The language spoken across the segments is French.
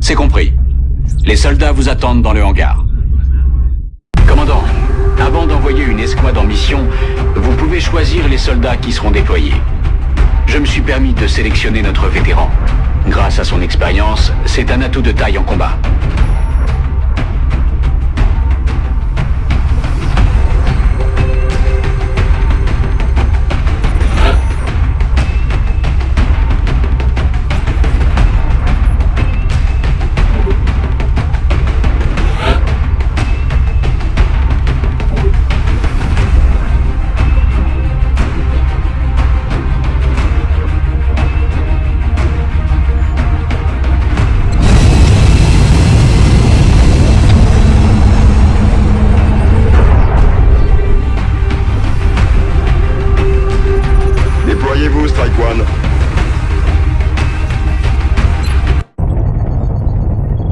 C'est compris. Les soldats vous attendent dans le hangar. Commandant, avant d'envoyer une escouade en mission, vous pouvez choisir les soldats qui seront déployés. Je me suis permis de sélectionner notre vétéran. Grâce à son expérience, c'est un atout de taille en combat.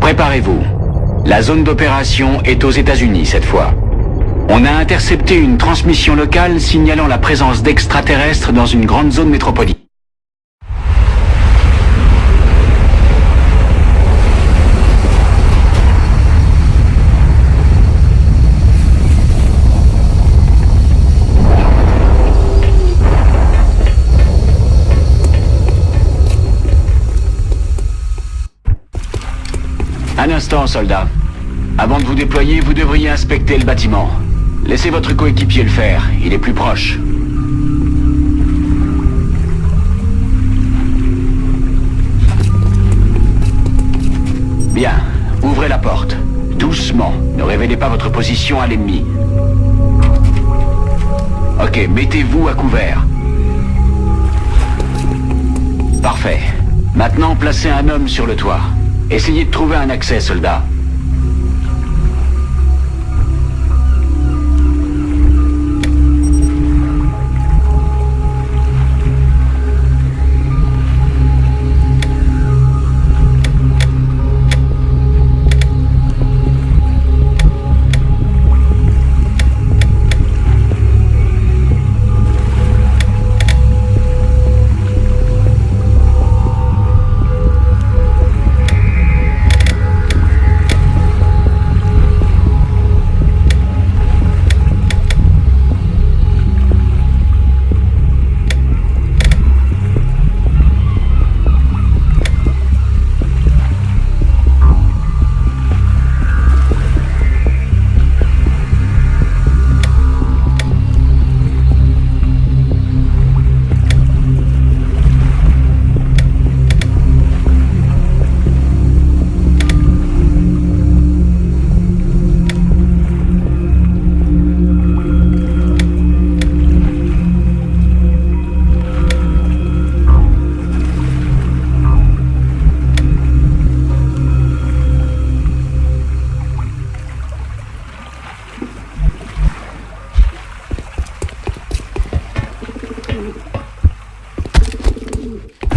Préparez-vous. La zone d'opération est aux États-Unis cette fois. On a intercepté une transmission locale signalant la présence d'extraterrestres dans une grande zone métropolitaine. Un instant, soldat. Avant de vous déployer, vous devriez inspecter le bâtiment. Laissez votre coéquipier le faire, il est plus proche. Bien, ouvrez la porte. Doucement, ne révélez pas votre position à l'ennemi. Ok, mettez-vous à couvert. Parfait. Maintenant, placez un homme sur le toit. Essayez de trouver un accès, soldat.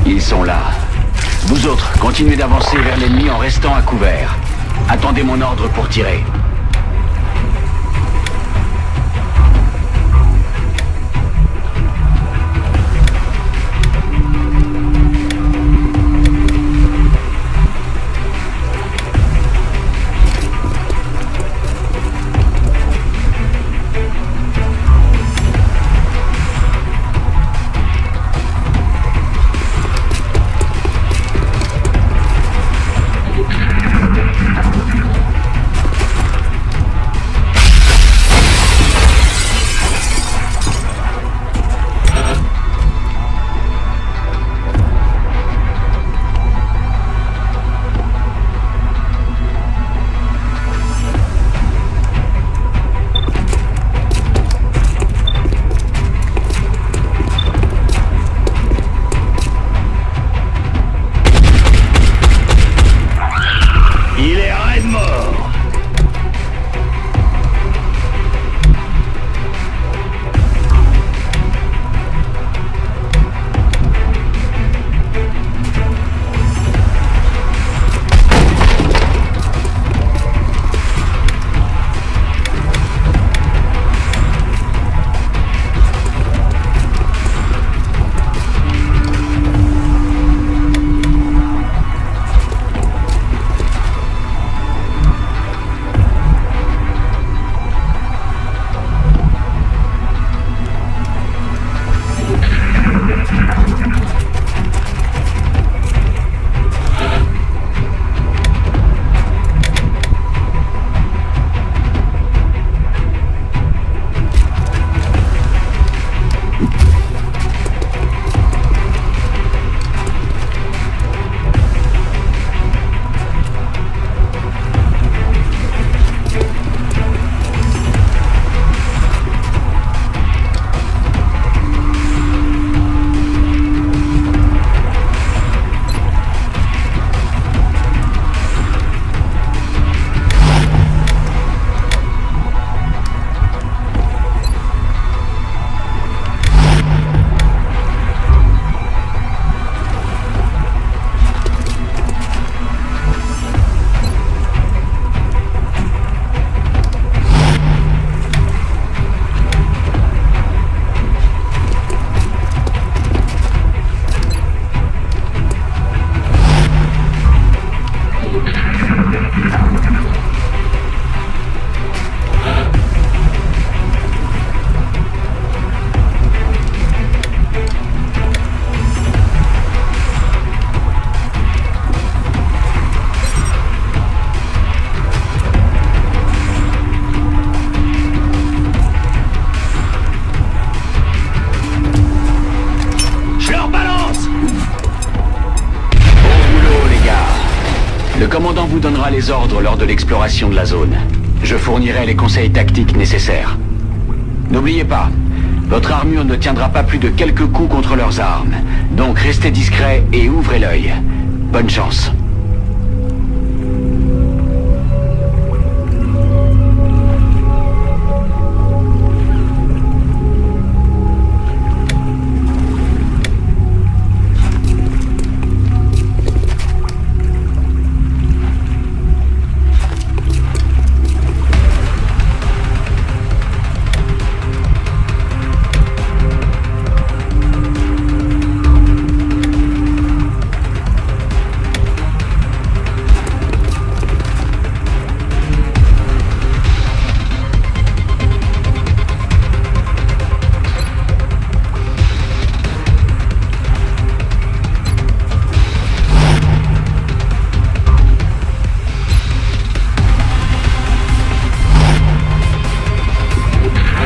Ils sont là. Vous autres, continuez d'avancer vers l'ennemi en restant à couvert. Attendez mon ordre pour tirer. Le commandant vous donnera les ordres lors de l'exploration de la zone. Je fournirai les conseils tactiques nécessaires. N'oubliez pas, votre armure ne tiendra pas plus de quelques coups contre leurs armes. Donc restez discret et ouvrez l'œil. Bonne chance.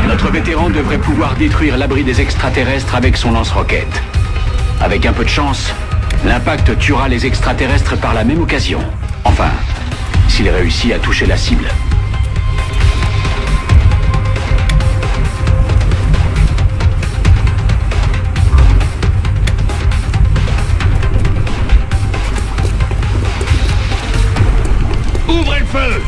Notre vétéran devrait pouvoir détruire l'abri des extraterrestres avec son lance-roquette. Avec un peu de chance, l'impact tuera les extraterrestres par la même occasion. Enfin, s'il réussit à toucher la cible. Ouvrez le feu!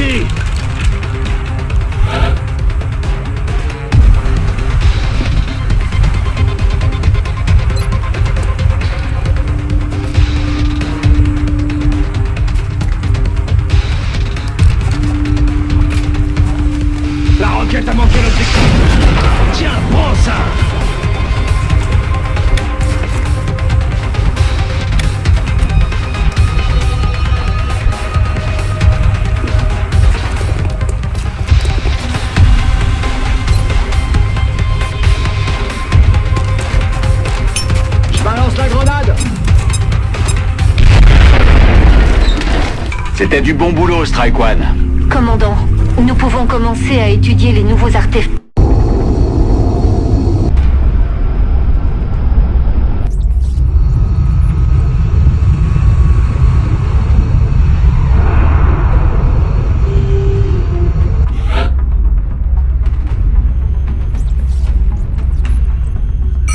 ici! La roquette a manqué l'objectif! Tiens, prends ça! La grenade! C'était du bon boulot, Strike One. Commandant, nous pouvons commencer à étudier les nouveaux artefacts.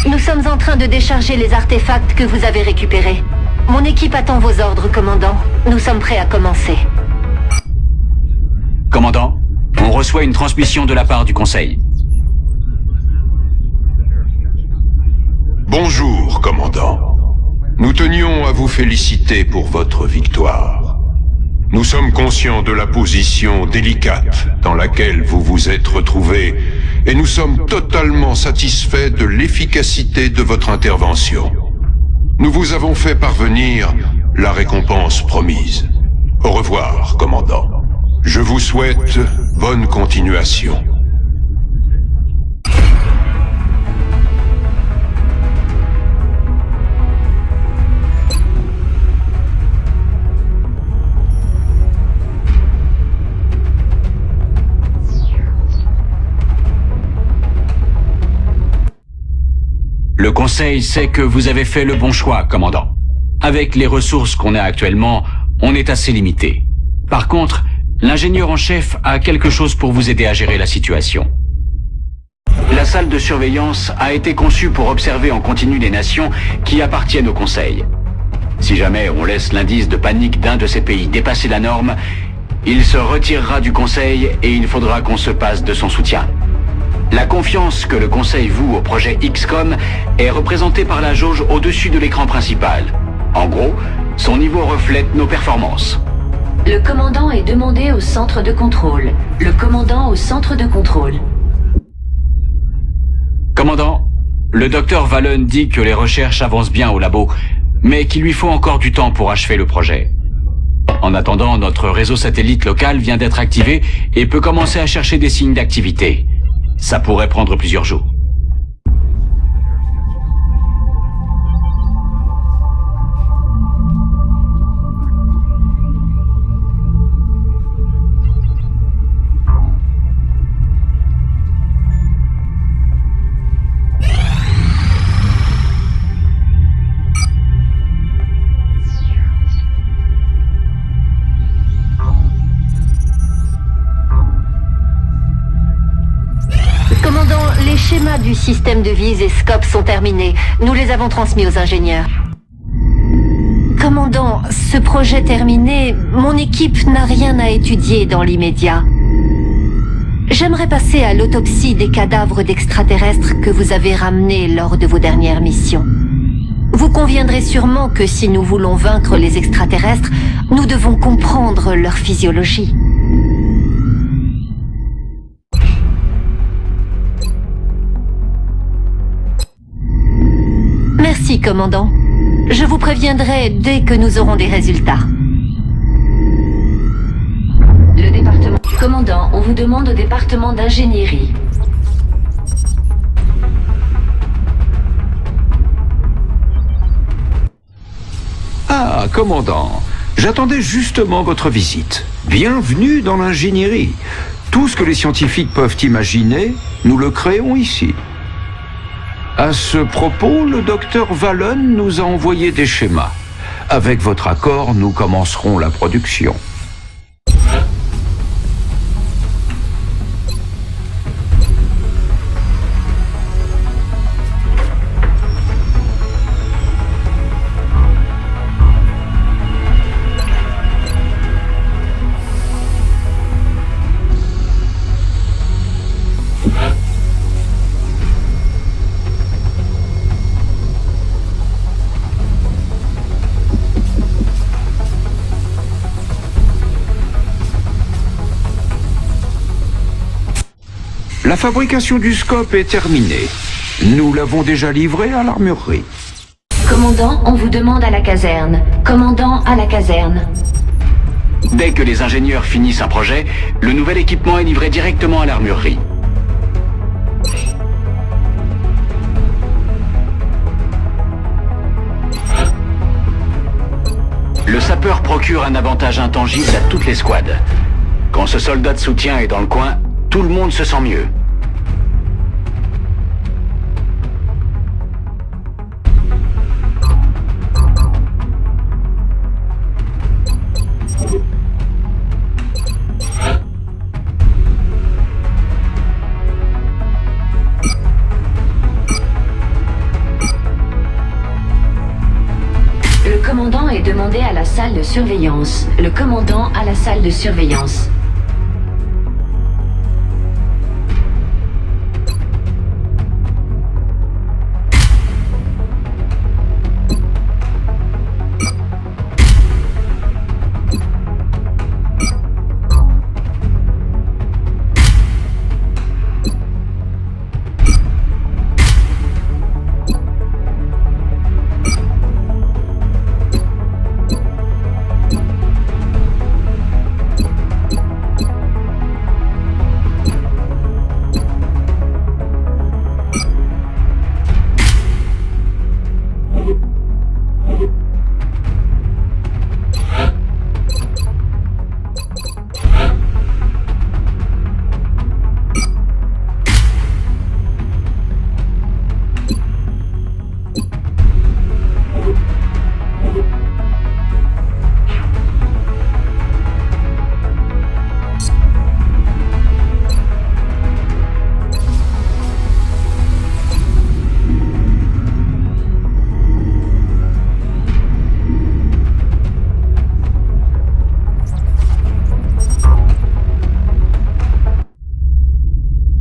Nous sommes en train de décharger les artefacts que vous avez récupérés. Mon équipe attend vos ordres, commandant. Nous sommes prêts à commencer. Commandant, on reçoit une transmission de la part du Conseil. Bonjour, commandant. Nous tenions à vous féliciter pour votre victoire. Nous sommes conscients de la position délicate dans laquelle vous vous êtes retrouvés et nous sommes totalement satisfaits de l'efficacité de votre intervention. Nous vous avons fait parvenir la récompense promise. Au revoir, commandant. Je vous souhaite bonne continuation. Le Conseil sait que vous avez fait le bon choix, commandant. Avec les ressources qu'on a actuellement, on est assez limité. Par contre, l'ingénieur en chef a quelque chose pour vous aider à gérer la situation. La salle de surveillance a été conçue pour observer en continu les nations qui appartiennent au Conseil. Si jamais on laisse l'indice de panique d'un de ces pays dépasser la norme, il se retirera du Conseil et il faudra qu'on se passe de son soutien. La confiance que le Conseil voue au projet XCOM est représentée par la jauge au-dessus de l'écran principal. En gros, son niveau reflète nos performances. Le commandant est demandé au centre de contrôle. Le commandant au centre de contrôle. Commandant, le docteur Vallon dit que les recherches avancent bien au labo, mais qu'il lui faut encore du temps pour achever le projet. En attendant, notre réseau satellite local vient d'être activé et peut commencer à chercher des signes d'activité. Ça pourrait prendre plusieurs jours. Les schémas du système de vise et scope sont terminés. Nous les avons transmis aux ingénieurs. Commandant, ce projet terminé, mon équipe n'a rien à étudier dans l'immédiat. J'aimerais passer à l'autopsie des cadavres d'extraterrestres que vous avez ramenés lors de vos dernières missions. Vous conviendrez sûrement que si nous voulons vaincre les extraterrestres, nous devons comprendre leur physiologie. Merci, commandant. Je vous préviendrai dès que nous aurons des résultats. Le département... Commandant, on vous demande au département d'ingénierie. Ah, commandant, j'attendais justement votre visite. Bienvenue dans l'ingénierie. Tout ce que les scientifiques peuvent imaginer, nous le créons ici. À ce propos, le docteur Vallon nous a envoyé des schémas. Avec votre accord, nous commencerons la production. La fabrication du scope est terminée. Nous l'avons déjà livré à l'armurerie. Commandant, on vous demande à la caserne. Commandant, à la caserne. Dès que les ingénieurs finissent un projet, le nouvel équipement est livré directement à l'armurerie. Le sapeur procure un avantage intangible à toutes les squads. Quand ce soldat de soutien est dans le coin, tout le monde se sent mieux. Le commandant est demandé à la salle de surveillance. Le commandant à la salle de surveillance.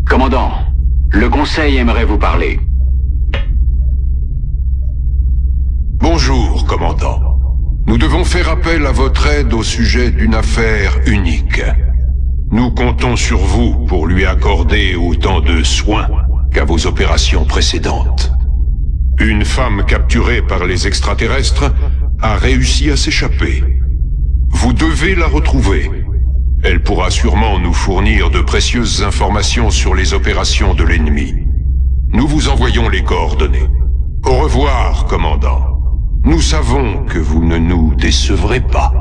Commandant, le Conseil aimerait vous parler. Bonjour, commandant. Nous devons faire appel à votre aide au sujet d'une affaire unique. Nous comptons sur vous pour lui accorder autant de soins qu'à vos opérations précédentes. Une femme capturée par les extraterrestres a réussi à s'échapper. Vous devez la retrouver. Elle pourra sûrement nous fournir de précieuses informations sur les opérations de l'ennemi. Nous vous envoyons les coordonnées. Au revoir, commandant. Nous savons que vous ne nous décevrez pas.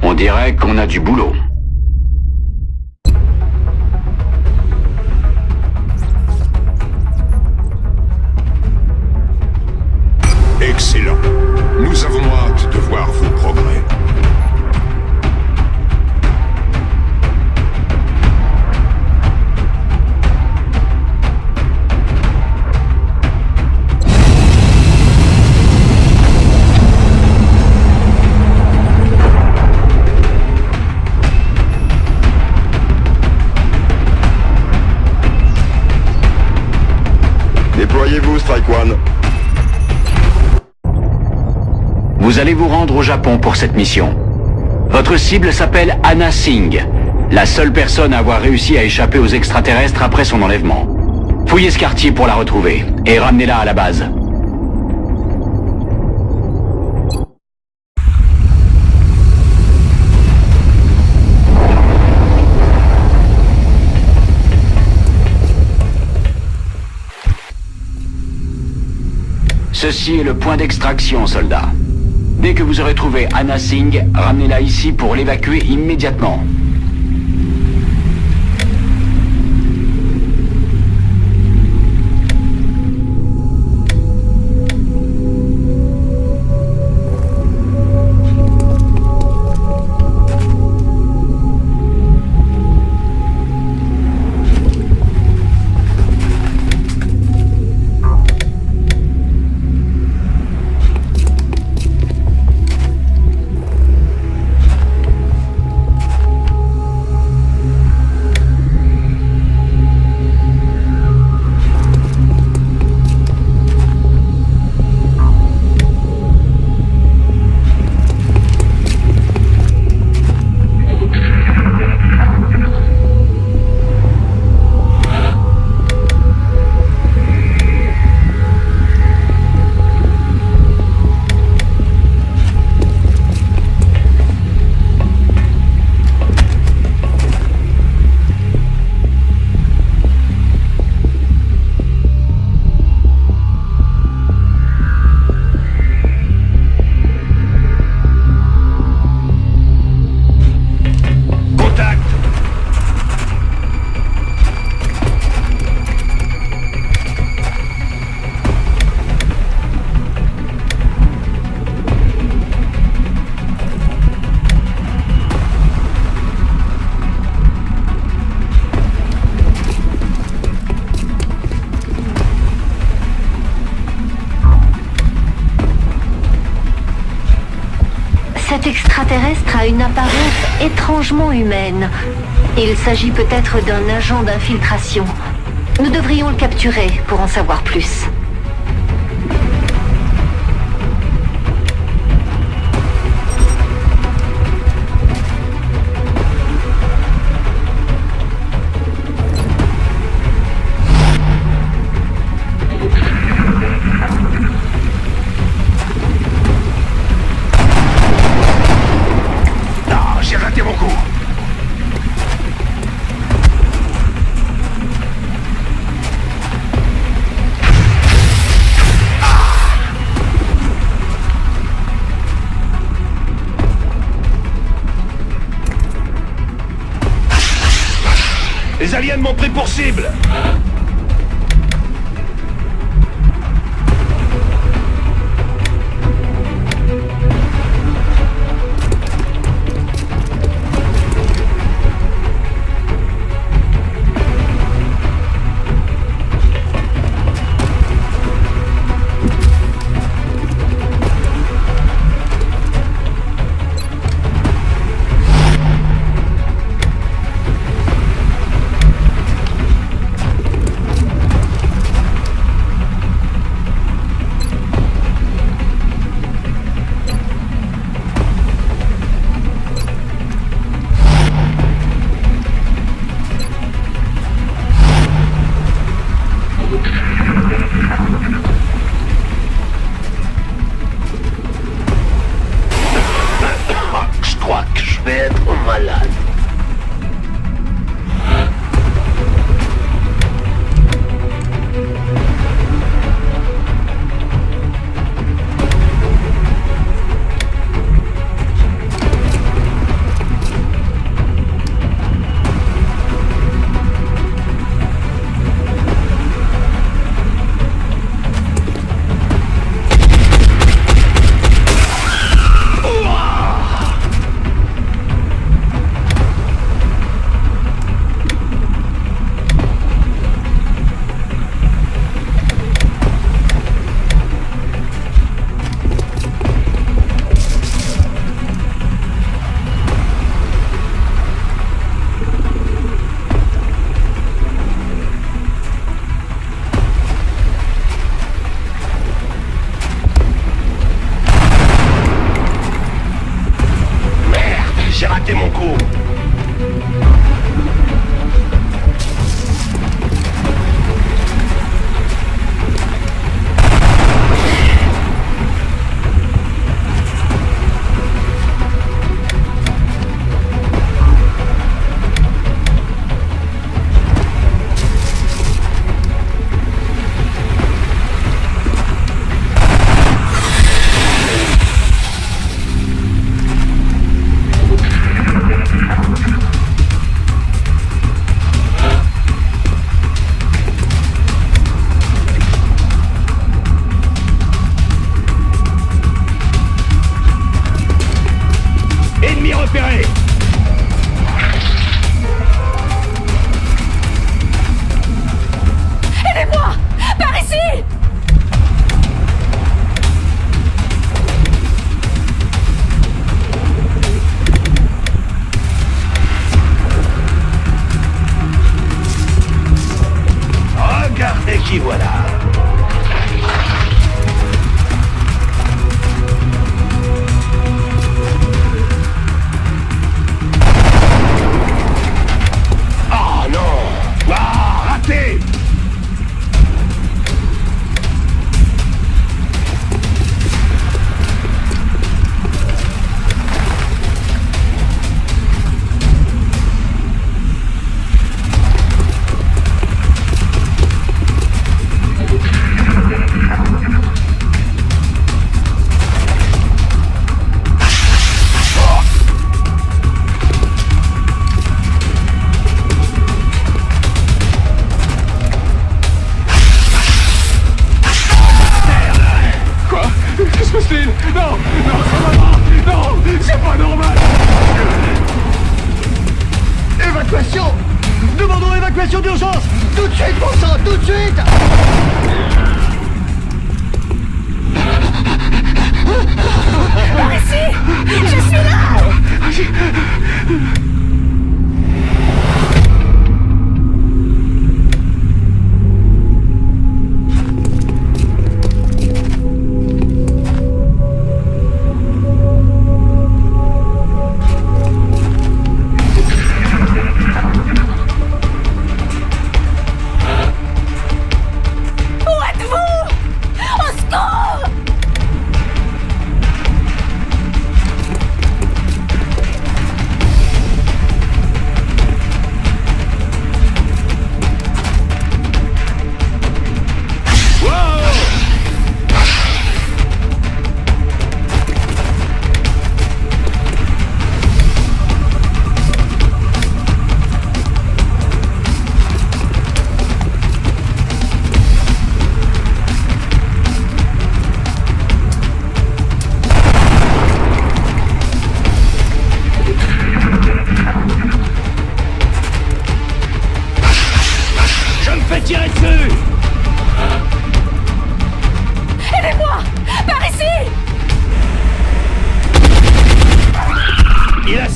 On dirait qu'on a du boulot. Excellent. Nous avons hâte de voir vos progrès. Déployez-vous, Strike One. Vous allez vous rendre au Japon pour cette mission. Votre cible s'appelle Anna Singh, la seule personne à avoir réussi à échapper aux extraterrestres après son enlèvement. Fouillez ce quartier pour la retrouver et ramenez-la à la base. Ceci est le point d'extraction, soldat. Dès que vous aurez trouvé Anna Singh, ramenez-la ici pour l'évacuer immédiatement. Cet extraterrestre a une apparence étrangement humaine. Il s'agit peut-être d'un agent d'infiltration. Nous devrions le capturer pour en savoir plus. J'ai raté mon coup. Les aliens m'ont pris pour cible. qui voilà. Oh non! Ah, raté!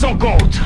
son compte.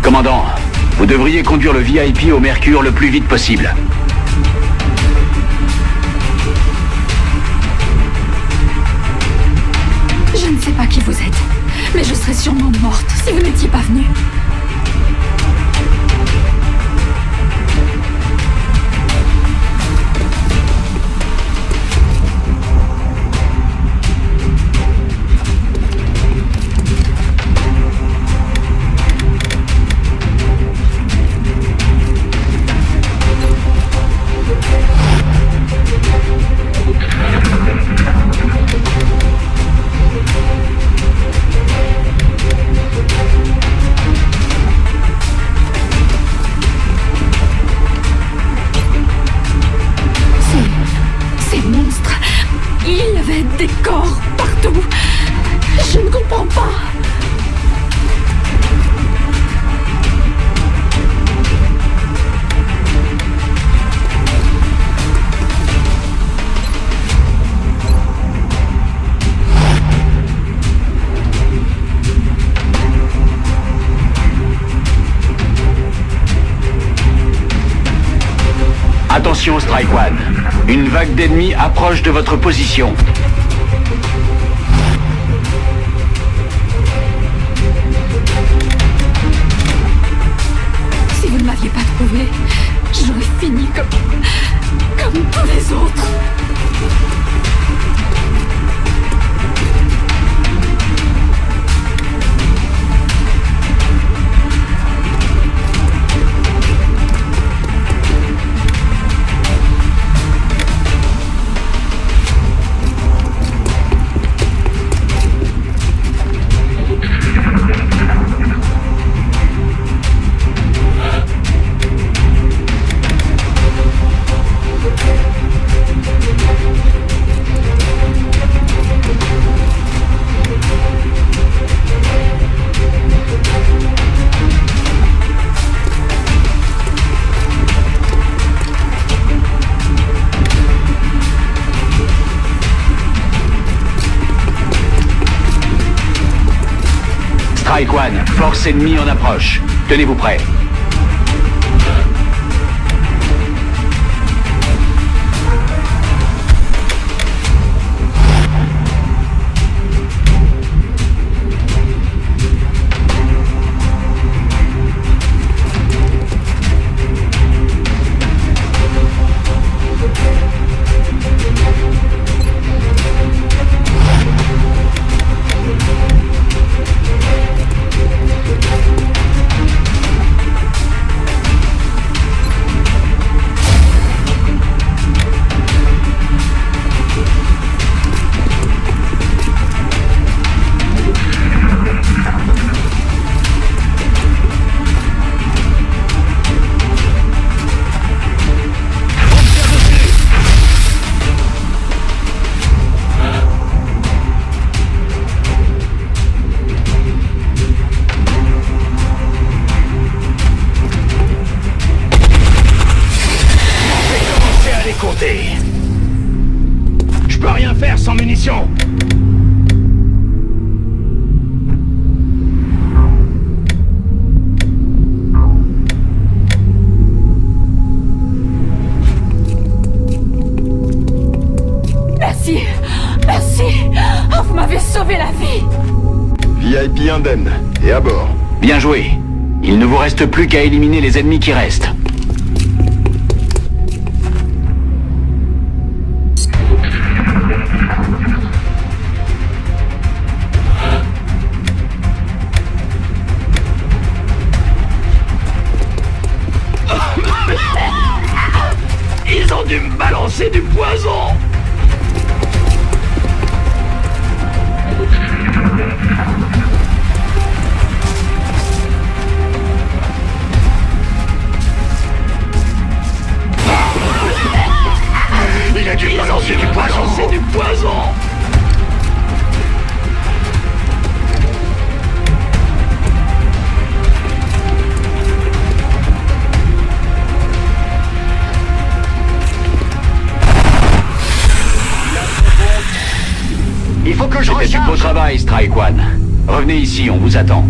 Commandant, vous devriez conduire le VIP au Mercure le plus vite possible. Je ne sais pas qui vous êtes, mais je serais sûrement morte si vous n'étiez pas venu. Des corps partout. Je ne comprends pas. Attention, Strike One. Une vague d'ennemis approche de votre position. Si vous ne m'aviez pas trouvé, j'aurais fini comme tous les autres. Strike One, force ennemie en approche. Tenez-vous prêts. rien faire sans munitions. Merci. Merci. Oh, vous m'avez sauvé la vie. VIP indemne. Et à bord. Bien joué. Il ne vous reste plus qu'à éliminer les ennemis qui restent. Ils ont dû me balancer du poison. Il a dû me balancer du poison. C'est du poison. Il faut que je recharge. C'était du beau travail, Strike One. Revenez ici, on vous attend.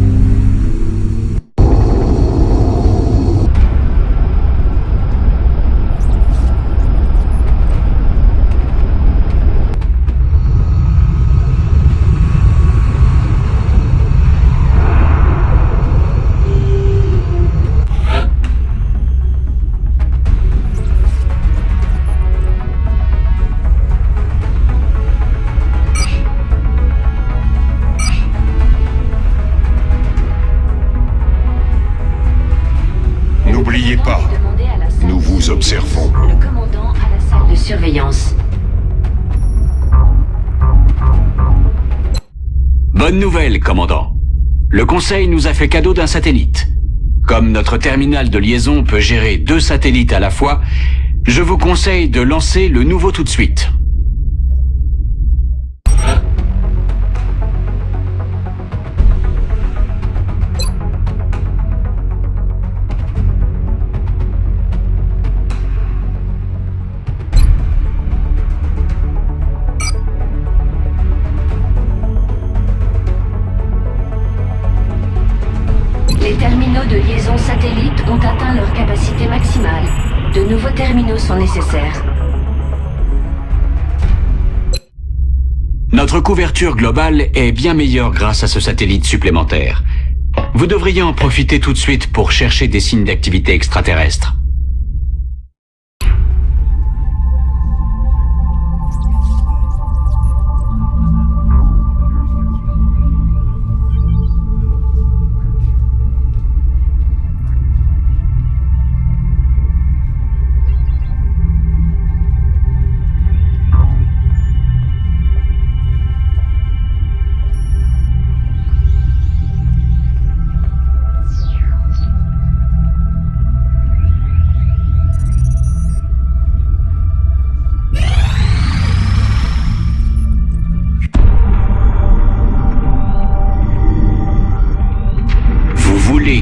N'oubliez pas, nous vous observons. Le commandant à la salle de surveillance. Bonne nouvelle, commandant. Le Conseil nous a fait cadeau d'un satellite. Comme notre terminal de liaison peut gérer 2 satellites à la fois, je vous conseille de lancer le nouveau tout de suite. Les terminaux de liaison satellite ont atteint leur capacité maximale. De nouveaux terminaux sont nécessaires. Notre couverture globale est bien meilleure grâce à ce satellite supplémentaire. Vous devriez en profiter tout de suite pour chercher des signes d'activité extraterrestre.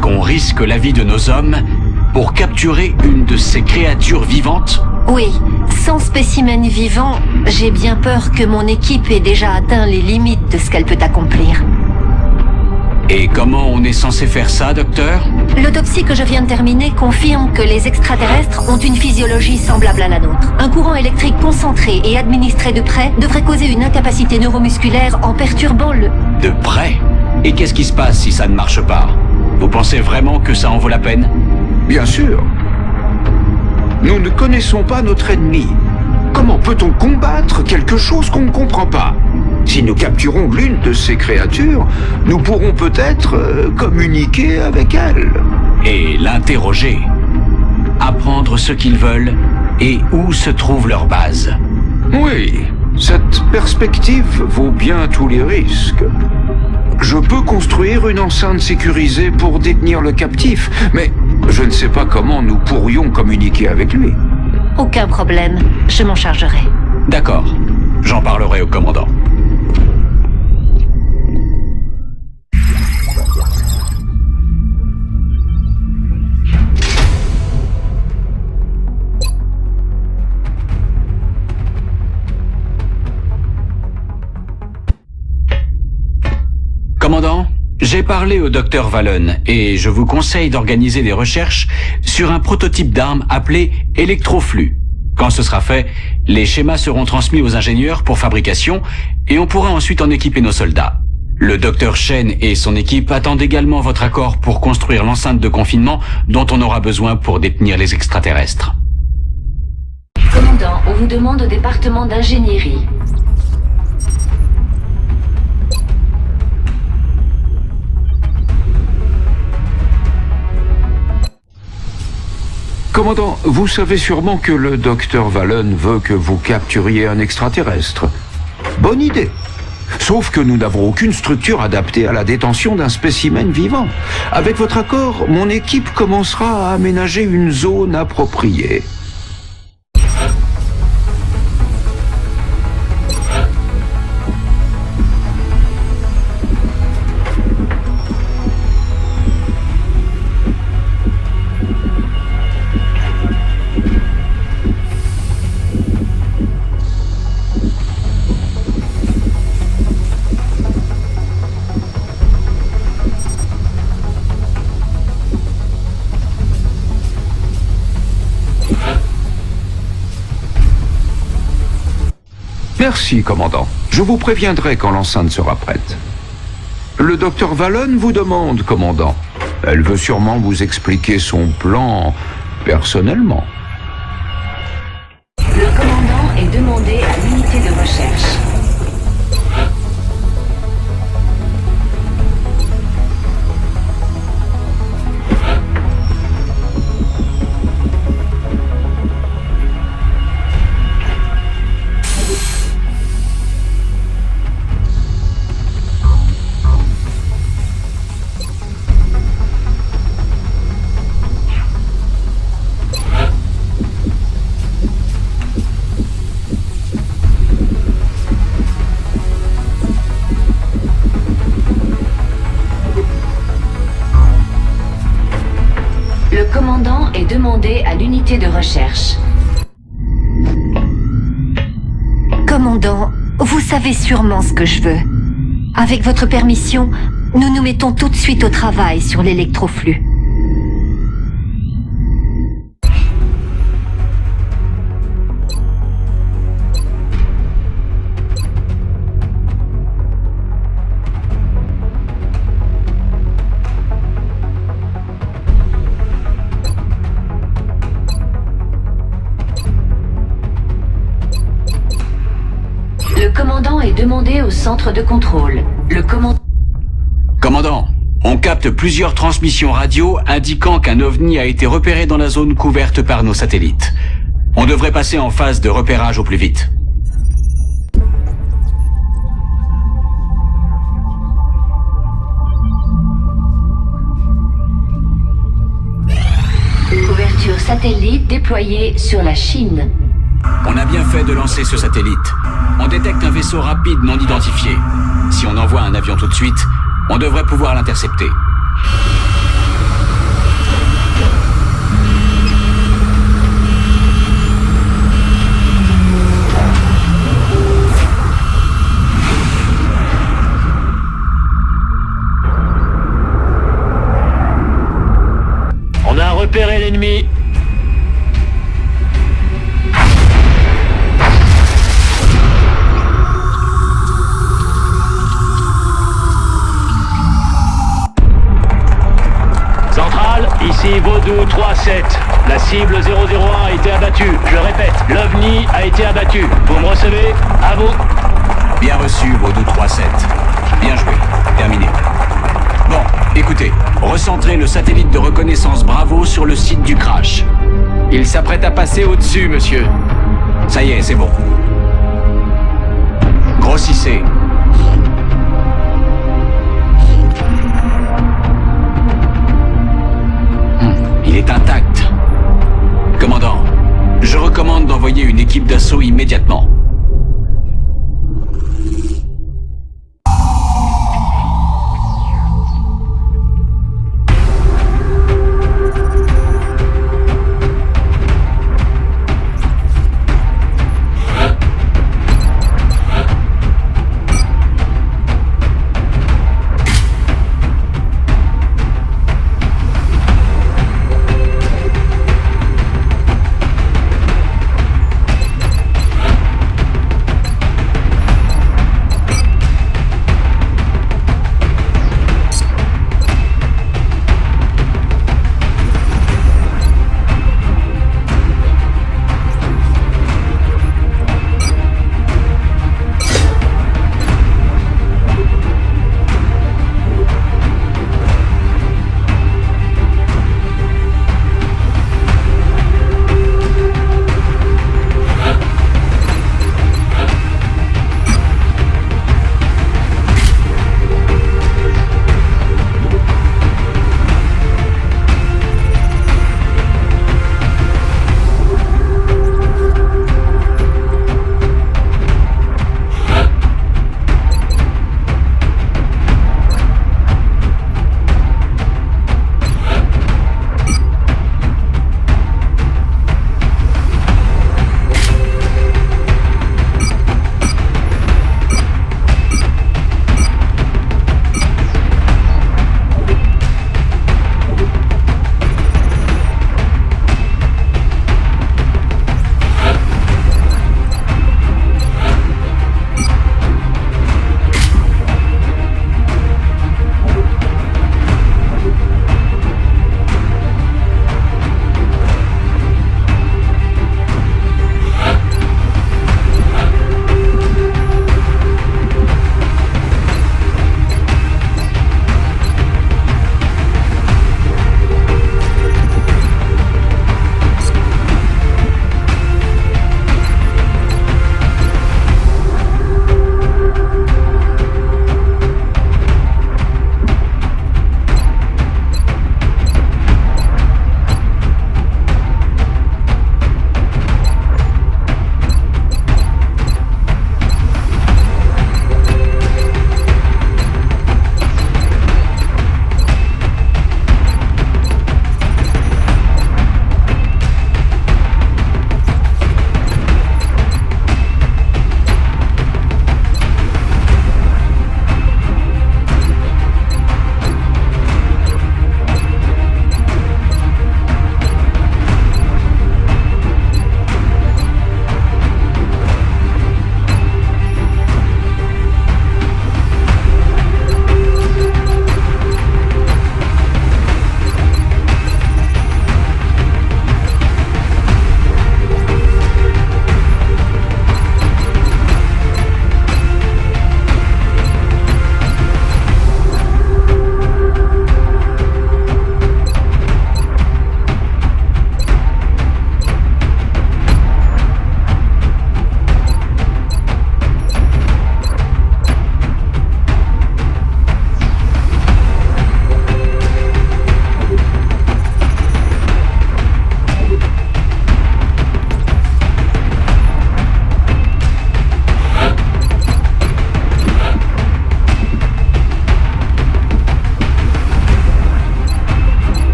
Qu'on risque la vie de nos hommes pour capturer une de ces créatures vivantes? Oui, sans spécimen vivant, j'ai bien peur que mon équipe ait déjà atteint les limites de ce qu'elle peut accomplir. Et comment on est censé faire ça, docteur? L'autopsie que je viens de terminer confirme que les extraterrestres ont une physiologie semblable à la nôtre. Un courant électrique concentré et administré de près devrait causer une incapacité neuromusculaire en perturbant le... De près? Et qu'est-ce qui se passe si ça ne marche pas? Vous pensez vraiment que ça en vaut la peine? Bien sûr. Nous ne connaissons pas notre ennemi. Comment peut-on combattre quelque chose qu'on ne comprend pas? Si nous capturons l'une de ces créatures, nous pourrons peut-être communiquer avec elle. Et l'interroger. Apprendre ce qu'ils veulent et où se trouve leur base. Oui, cette perspective vaut bien tous les risques. Je peux construire une enceinte sécurisée pour détenir le captif, mais je ne sais pas comment nous pourrions communiquer avec lui. Aucun problème, je m'en chargerai. D'accord, j'en parlerai au commandant. J'ai parlé au Dr Vallon et je vous conseille d'organiser des recherches sur un prototype d'arme appelé électroflux. Quand ce sera fait, les schémas seront transmis aux ingénieurs pour fabrication et on pourra ensuite en équiper nos soldats. Le Dr Shen et son équipe attendent également votre accord pour construire l'enceinte de confinement dont on aura besoin pour détenir les extraterrestres. Commandant, on vous demande au département d'ingénierie. Commandant, vous savez sûrement que le Dr Vallon veut que vous capturiez un extraterrestre. Bonne idée. Sauf que nous n'avons aucune structure adaptée à la détention d'un spécimen vivant. Avec votre accord, mon équipe commencera à aménager une zone appropriée. Merci, commandant. Je vous préviendrai quand l'enceinte sera prête. Le Dr Vallon vous demande, commandant. Elle veut sûrement vous expliquer son plan personnellement. Le commandant est demandé à l'unité de recherche. Le commandant est demandé à l'unité de recherche. Commandant, vous savez sûrement ce que je veux. Avec votre permission, nous nous mettons tout de suite au travail sur l'électroflux. Le commandant est demandé au centre de contrôle. Commandant, on capte plusieurs transmissions radio indiquant qu'un ovni a été repéré dans la zone couverte par nos satellites. On devrait passer en phase de repérage au plus vite. Couverture satellite déployée sur la Chine. On a bien fait de lancer ce satellite. On détecte un vaisseau rapide non identifié. Si on envoie un avion tout de suite, on devrait pouvoir l'intercepter. On a repéré l'ennemi. Centrale, ici Vaudou 3-7. La cible 001 a été abattue. Je répète, l'OVNI a été abattu. Vous me recevez? À vous. Bien reçu, Vaudou 3-7. Bien joué. Terminé. Bon, écoutez, recentrez le satellite de reconnaissance Bravo sur le site du crash. Il s'apprête à passer au-dessus, monsieur. Ça y est, c'est bon.